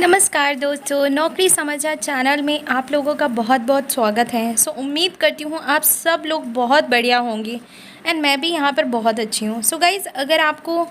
नमस्कार दोस्तों, नौकरी समाचार चैनल में आप लोगों का बहुत बहुत स्वागत है। उम्मीद करती हूँ आप सब लोग बहुत बढ़िया होंगे एंड मैं भी यहाँ पर बहुत अच्छी हूँ। गाइज़, अगर आपको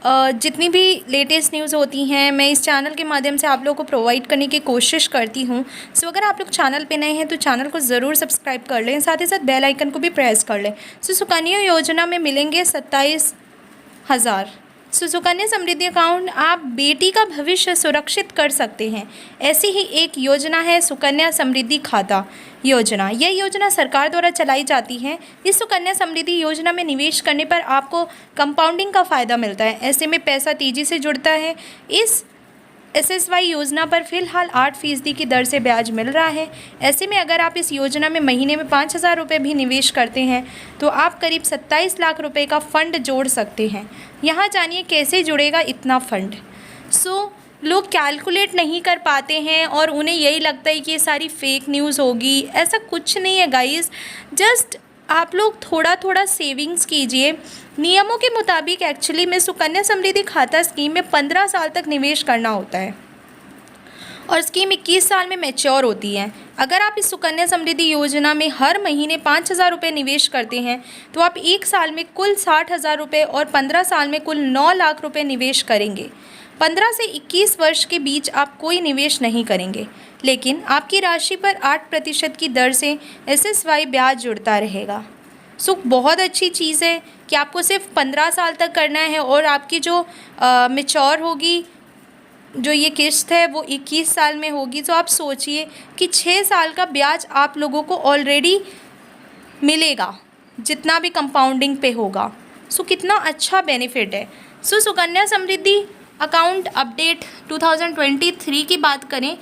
जितनी भी लेटेस्ट न्यूज़ होती हैं मैं इस चैनल के माध्यम से आप लोगों को प्रोवाइड करने की कोशिश करती हूँ। अगर आप लोग चैनल पे नए हैं तो चैनल को ज़रूर सब्सक्राइब कर लें, साथ ही साथ बेल आइकन को भी प्रेस कर लें। सुकन्या योजना में मिलेंगे 27,000। सुकन्या समृद्धि अकाउंट आप बेटी का भविष्य सुरक्षित कर सकते हैं। ऐसी ही एक योजना है सुकन्या समृद्धि खाता योजना। यह योजना सरकार द्वारा चलाई जाती है। इस सुकन्या समृद्धि योजना में निवेश करने पर आपको कंपाउंडिंग का फ़ायदा मिलता है। ऐसे में पैसा तेज़ी से जुड़ता है। इस SSY योजना पर फिलहाल 8% की दर से ब्याज मिल रहा है। ऐसे में अगर आप इस योजना में महीने में 5,000 रुपये भी निवेश करते हैं तो आप करीब 27 लाख रुपए का फ़ंड जोड़ सकते हैं। यहाँ जानिए कैसे जुड़ेगा इतना फ़ंड। लोग कैलकुलेट नहीं कर पाते हैं और उन्हें यही लगता है कि ये सारी फेक न्यूज़ होगी। ऐसा कुछ नहीं है गाइस, जस्ट आप लोग थोड़ा थोड़ा सेविंग्स कीजिए। नियमों के मुताबिक एक्चुअली में सुकन्या समृद्धि खाता स्कीम में 15 साल तक निवेश करना होता है और स्कीम 21 साल में मैच्योर होती है। अगर आप इस सुकन्या समृद्धि योजना में हर महीने 5,000 रुपये निवेश करते हैं तो आप 1 साल में कुल 60,000 रुपये और 15 साल में कुल 9 लाख रुपये निवेश करेंगे। 15 से 21 वर्ष के बीच आप कोई निवेश नहीं करेंगे, लेकिन आपकी राशि पर 8% की दर से SSY ब्याज जुड़ता रहेगा। बहुत अच्छी चीज़ है कि आपको सिर्फ 15 साल तक करना है और आपकी जो मैच्योर होगी, जो ये किस्त है वो 21 साल में होगी। आप सोचिए कि 6 साल का ब्याज आप लोगों को ऑलरेडी मिलेगा, जितना भी कंपाउंडिंग पे होगा। कितना अच्छा बेनिफिट है। सुकन्या समृद्धि अकाउंट अपडेट 2023 की बात करें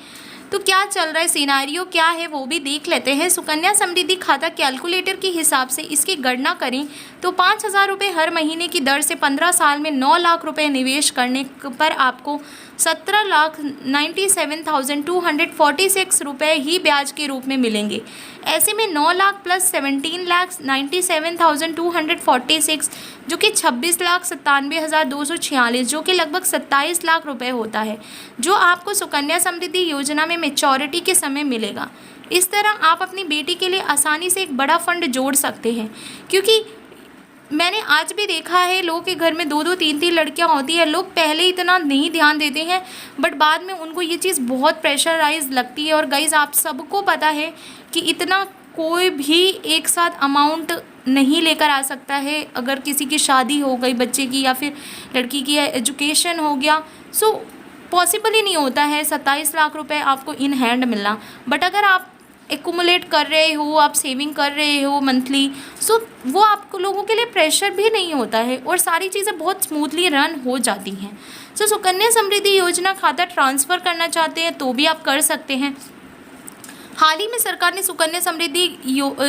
तो क्या चल रहा है, सिनारियो क्या है वो भी देख लेते हैं। सुकन्या समृद्धि खाता कैलकुलेटर के हिसाब से इसकी गणना करें तो 5,000 रुपये हर महीने की दर से 15 साल में 9 लाख रुपए निवेश करने पर आपको 17,97,246 रुपये ही ब्याज के रूप में मिलेंगे। ऐसे में 9 लाख प्लस 17,97,246 जो कि 26,97,246 जो कि लगभग 27 लाख रुपए होता है, जो आपको सुकन्या समृद्धि योजना में मैच्योरिटी के समय मिलेगा। इस तरह आप अपनी बेटी के लिए आसानी से एक बड़ा फंड जोड़ सकते हैं, क्योंकि मैंने आज भी देखा है लोगों के घर में 2-2 3-3 लड़कियां होती है। लोग पहले इतना नहीं ध्यान देते हैं बट बाद में उनको ये चीज़ बहुत प्रेशराइज लगती है। और गाइज, आप सबको पता है कि इतना कोई भी एक साथ अमाउंट नहीं लेकर आ सकता है। अगर किसी की शादी हो गई बच्चे की या फिर लड़की की एजुकेशन हो गया, पॉसिबल ही नहीं होता है 27 लाख रुपए आपको इन हैंड मिलना। बट अगर आप एक्यूमुलेट कर रहे हो, आप सेविंग कर रहे हो मंथली, वो आपको लोगों के लिए प्रेशर भी नहीं होता है और सारी चीज़ें बहुत स्मूथली रन हो जाती हैं। सुकन्या समृद्धि योजना खाता ट्रांसफ़र करना चाहते हैं तो भी आप कर सकते हैं। हाल ही में सरकार ने सुकन्या समृद्धि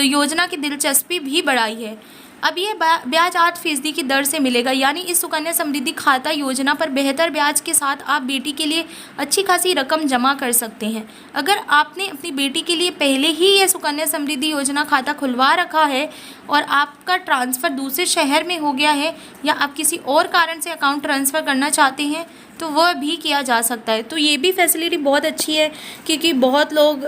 योजना की दिलचस्पी भी बढ़ाई है। अब ये ब्याज 8% की दर से मिलेगा, यानी इस सुकन्या समृद्धि खाता योजना पर बेहतर ब्याज के साथ आप बेटी के लिए अच्छी खासी रकम जमा कर सकते हैं। अगर आपने अपनी बेटी के लिए पहले ही ये सुकन्या समृद्धि योजना खाता खुलवा रखा है और आपका ट्रांसफ़र दूसरे शहर में हो गया है या आप किसी और कारण से अकाउंट ट्रांसफ़र करना चाहते हैं तो वह भी किया जा सकता है। तो ये भी फैसिलिटी बहुत अच्छी है, क्योंकि बहुत लोग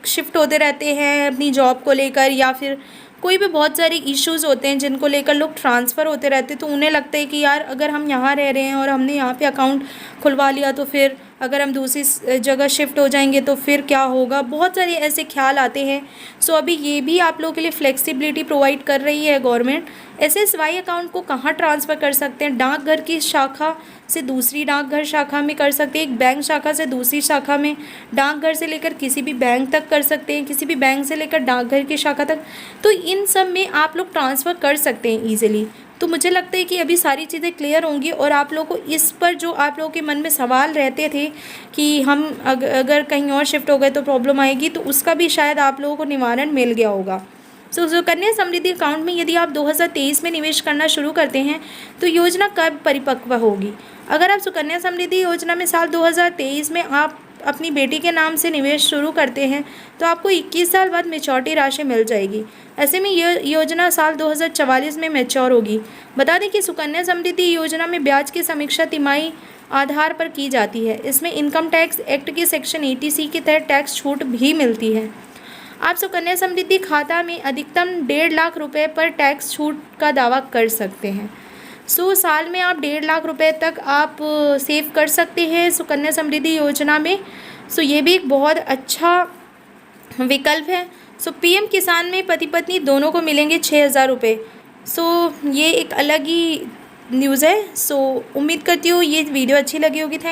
शिफ्ट होते रहते हैं अपनी जॉब को लेकर, या फिर कोई भी बहुत सारे इश्यूज़ होते हैं जिनको लेकर लोग ट्रांसफ़र होते रहते हैं। तो उन्हें लगता है कि यार अगर हम यहाँ रह रहे हैं और हमने यहाँ पे अकाउंट खुलवा लिया तो फिर अगर हम दूसरी जगह शिफ्ट हो जाएंगे तो फिर क्या होगा। बहुत सारे ऐसे ख्याल आते हैं। अभी ये भी आप लोगों के लिए फ्लेक्सिबिलिटी प्रोवाइड कर रही है गवर्नमेंट। SSY अकाउंट को कहाँ ट्रांसफ़र कर सकते हैं? डाकघर की शाखा से दूसरी डाकघर शाखा में कर सकते हैं, एक बैंक शाखा से दूसरी शाखा में, डाकघर से लेकर किसी भी बैंक तक कर सकते हैं, किसी भी बैंक से लेकर डाकघर की शाखा तक। तो इन सब में आप लोग ट्रांसफ़र कर सकते हैं ईजिली। तो मुझे लगता है कि अभी सारी चीज़ें क्लियर होंगी और आप लोगों को इस पर जो आप लोगों के मन में सवाल रहते थे कि हम अगर कहीं और शिफ्ट हो गए तो प्रॉब्लम आएगी, तो उसका भी शायद आप लोगों को निवारण मिल गया होगा। सुकन्या समृद्धि अकाउंट में यदि आप 2023 में निवेश करना शुरू करते हैं तो योजना कब परिपक्व होगी? अगर आप सुकन्या समृद्धि योजना में साल 2023 में आप अपनी बेटी के नाम से निवेश शुरू करते हैं तो आपको 21 साल बाद मैच्योरिटी राशि मिल जाएगी। ऐसे में यह योजना साल 2044 में मैच्योर होगी। बता दें कि सुकन्या समृद्धि योजना में ब्याज की समीक्षा तिमाही आधार पर की जाती है। इसमें इनकम टैक्स एक्ट के सेक्शन 80C के तहत टैक्स छूट भी मिलती है। आप सुकन्या समृद्धि खाता में अधिकतम 1.5 लाख रुपए पर टैक्स छूट का दावा कर सकते हैं। साल में आप 1.5 लाख रुपए तक आप सेव कर सकते हैं सुकन्या समृद्धि योजना में। ये भी एक बहुत अच्छा विकल्प है। पीएम किसान में पति पत्नी दोनों को मिलेंगे 6,000 रुपये। ये एक अलग ही न्यूज़ है। उम्मीद करती हूँ ये वीडियो अच्छी लगी होगी।